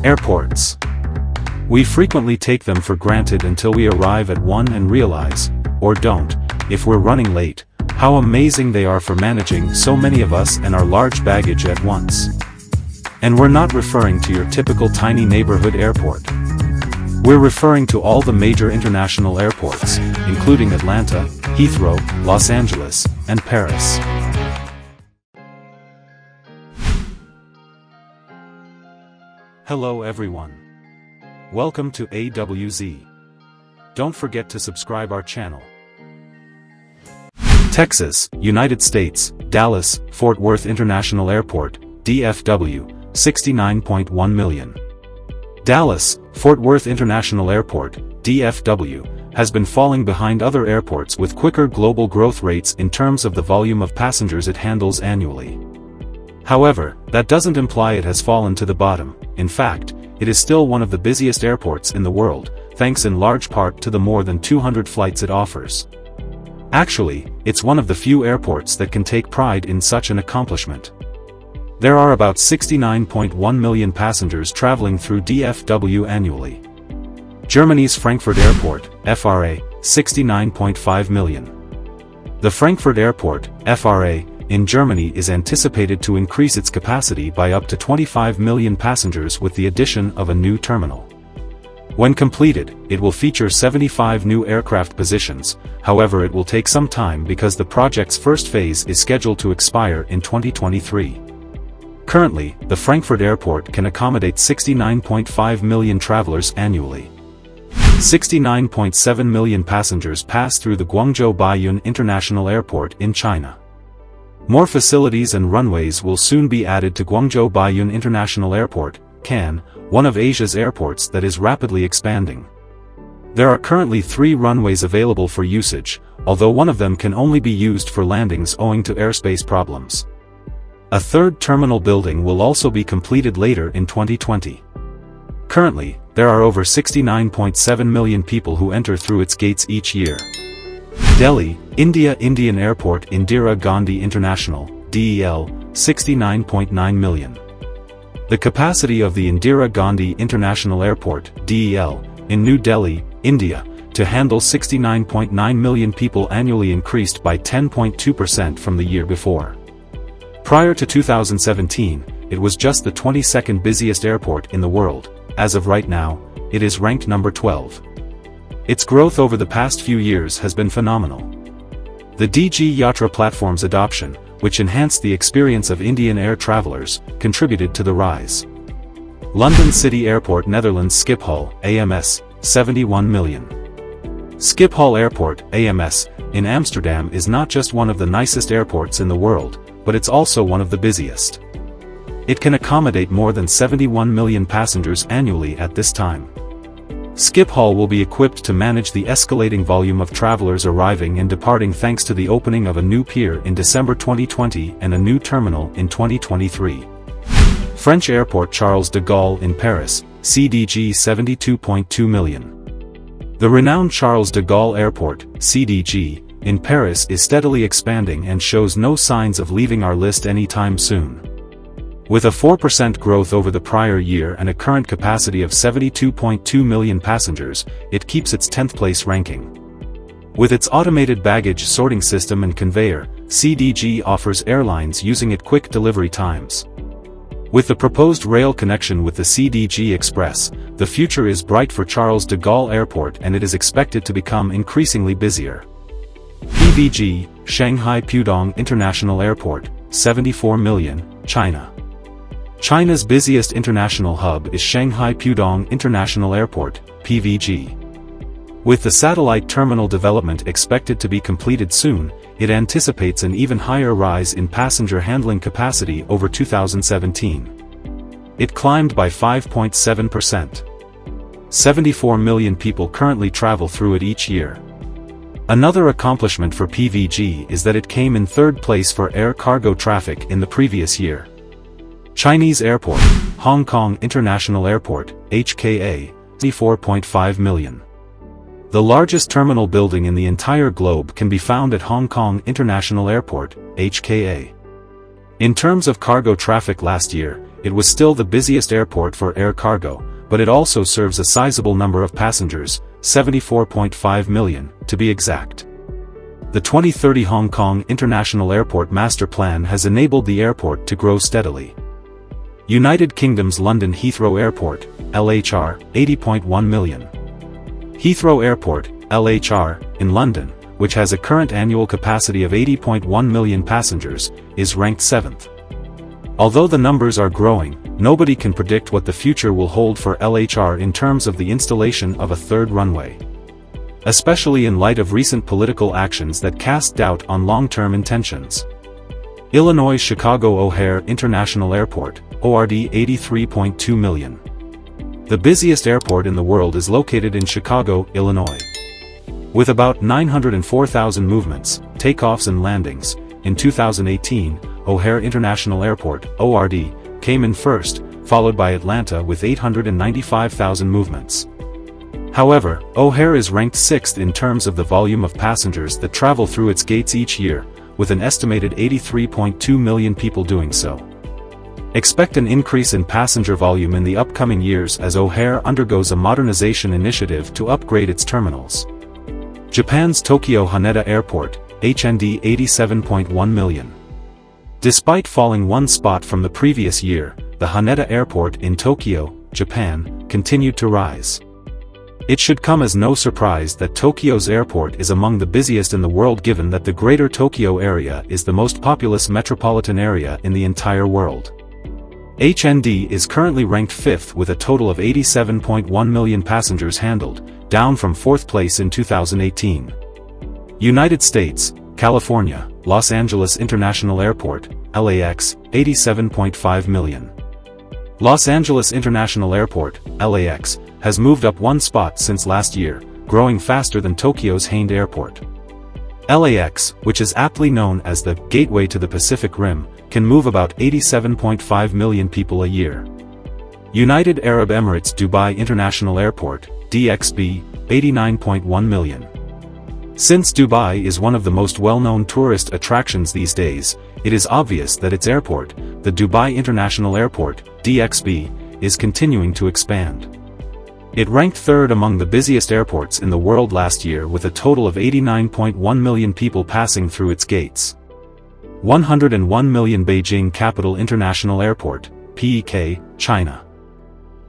Airports. We frequently take them for granted until we arrive at one and realize, or don't, if we're running late, how amazing they are for managing so many of us and our large baggage at once. And we're not referring to your typical tiny neighborhood airport. We're referring to all the major international airports, including Atlanta, Heathrow, Los Angeles, and Paris. Hello everyone. Welcome to AWZ. Don't forget to subscribe our channel. Texas, United States, Dallas, Fort Worth International Airport, DFW, 69.1 million. Dallas, Fort Worth International Airport, DFW, has been falling behind other airports with quicker global growth rates in terms of the volume of passengers it handles annually. However, that doesn't imply it has fallen to the bottom. In fact, it is still one of the busiest airports in the world, thanks in large part to the more than 200 flights it offers. Actually, it's one of the few airports that can take pride in such an accomplishment. There are about 69.1 million passengers traveling through DFW annually. Germany's Frankfurt Airport, FRA, 69.5 million. The Frankfurt Airport, FRA, in Germany is anticipated to increase its capacity by up to 25 million passengers with the addition of a new terminal. When completed, it will feature 75 new aircraft positions, however it will take some time because the project's first phase is scheduled to expire in 2023. Currently, the Frankfurt Airport can accommodate 69.5 million travelers annually. 69.7 million passengers pass through the Guangzhou Baiyun International Airport in China. More facilities and runways will soon be added to Guangzhou Baiyun International Airport, CAN, one of Asia's airports that is rapidly expanding. There are currently 3 runways available for usage, although one of them can only be used for landings owing to airspace problems. A third terminal building will also be completed later in 2020. Currently, there are over 69.7 million people who enter through its gates each year. Delhi, India Indian Airport Indira Gandhi International, DEL, 69.9 million. The capacity of the Indira Gandhi International Airport, DEL, in New Delhi, India, to handle 69.9 million people annually increased by 10.2% from the year before. Prior to 2017, it was just the 22nd busiest airport in the world. As of right now, it is ranked number 12. Its growth over the past few years has been phenomenal. The DG Yatra platform's adoption, which enhanced the experience of Indian air travelers, contributed to the rise. London City Airport Netherlands Schiphol, AMS, 71 million. Schiphol Airport, AMS, in Amsterdam is not just one of the nicest airports in the world, but it's also one of the busiest. It can accommodate more than 71 million passengers annually at this time. Schiphol will be equipped to manage the escalating volume of travelers arriving and departing thanks to the opening of a new pier in December 2020 and a new terminal in 2023. French Airport Charles de Gaulle in Paris, CDG 72.2 million. The renowned Charles de Gaulle Airport, CDG, in Paris is steadily expanding and shows no signs of leaving our list anytime soon. With a 4% growth over the prior year and a current capacity of 72.2 million passengers, it keeps its 10th place ranking. With its automated baggage sorting system and conveyor, CDG offers airlines using it quick delivery times. With the proposed rail connection with the CDG Express, the future is bright for Charles de Gaulle Airport and it is expected to become increasingly busier. PVG, Shanghai Pudong International Airport, 74 million, China. China's busiest international hub is Shanghai Pudong International Airport, PVG. With the satellite terminal development expected to be completed soon, it anticipates an even higher rise in passenger handling capacity over 2017. It climbed by 5.7%. 74 million people currently travel through it each year. Another accomplishment for PVG is that it came in third place for air cargo traffic in the previous year. Chinese Airport, Hong Kong International Airport, HKA, 24.5 million. The largest terminal building in the entire globe can be found at Hong Kong International Airport, HKA. In terms of cargo traffic last year, it was still the busiest airport for air cargo, but it also serves a sizable number of passengers, 74.5 million, to be exact. The 2030 Hong Kong International Airport Master Plan has enabled the airport to grow steadily. United Kingdom's London Heathrow Airport, LHR, 80.1 million. Heathrow Airport, LHR, in London, which has a current annual capacity of 80.1 million passengers, is ranked 7th. Although the numbers are growing, nobody can predict what the future will hold for LHR in terms of the installation of a third runway. Especially in light of recent political actions that cast doubt on long-term intentions. Illinois Chicago O'Hare International Airport, ORD 83.2 million. The busiest airport in the world is located in Chicago, Illinois. With about 904,000 movements, takeoffs and landings, in 2018, O'Hare International Airport, ORD, came in first, followed by Atlanta with 895,000 movements. However, O'Hare is ranked 6th in terms of the volume of passengers that travel through its gates each year, with an estimated 83.2 million people doing so. Expect an increase in passenger volume in the upcoming years as O'Hare undergoes a modernization initiative to upgrade its terminals. Japan's Tokyo Haneda Airport, HND 87.1 million. Despite falling one spot from the previous year, the Haneda Airport in Tokyo, Japan, continued to rise. It should come as no surprise that Tokyo's airport is among the busiest in the world given that the Greater Tokyo area is the most populous metropolitan area in the entire world. HND is currently ranked 5th with a total of 87.1 million passengers handled, down from 4th place in 2018. United States, California, Los Angeles International Airport, LAX, 87.5 million. Los Angeles International Airport, LAX, has moved up one spot since last year, growing faster than Tokyo's Haeundae Airport. LAX, which is aptly known as the gateway to the Pacific Rim, can move about 87.5 million people a year. United Arab Emirates Dubai International Airport, DXB, 89.1 million. Since Dubai is one of the most well-known tourist attractions these days, it is obvious that its airport, the Dubai International Airport, DXB, is continuing to expand. It ranked 3rd among the busiest airports in the world last year with a total of 89.1 million people passing through its gates. 101 million Beijing Capital International Airport, PEK, China.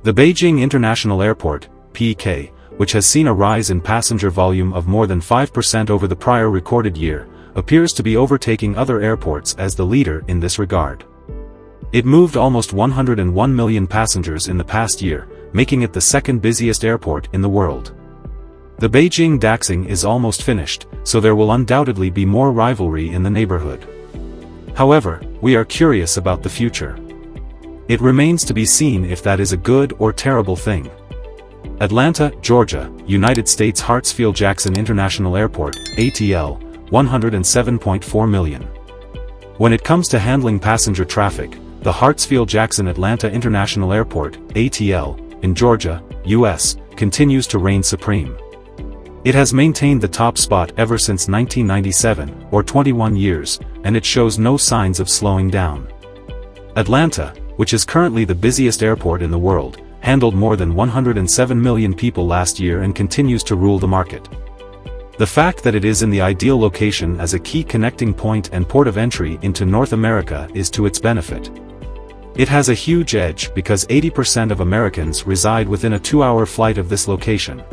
The Beijing International Airport, PEK, which has seen a rise in passenger volume of more than 5% over the prior recorded year, appears to be overtaking other airports as the leader in this regard. It moved almost 101 million passengers in the past year, making it the 2nd busiest airport in the world. The Beijing Daxing is almost finished, so there will undoubtedly be more rivalry in the neighborhood. However, we are curious about the future. It remains to be seen if that is a good or terrible thing. Atlanta, Georgia, United States Hartsfield-Jackson International Airport, ATL, 107.4 million. When it comes to handling passenger traffic, the Hartsfield-Jackson Atlanta International Airport, ATL, in Georgia, U.S., continues to reign supreme. It has maintained the top spot ever since 1997, or 21 years, and it shows no signs of slowing down. Atlanta, which is currently the busiest airport in the world, handled more than 107 million people last year and continues to rule the market. The fact that it is in the ideal location as a key connecting point and port of entry into North America is to its benefit. It has a huge edge because 80% of Americans reside within a 2-hour flight of this location.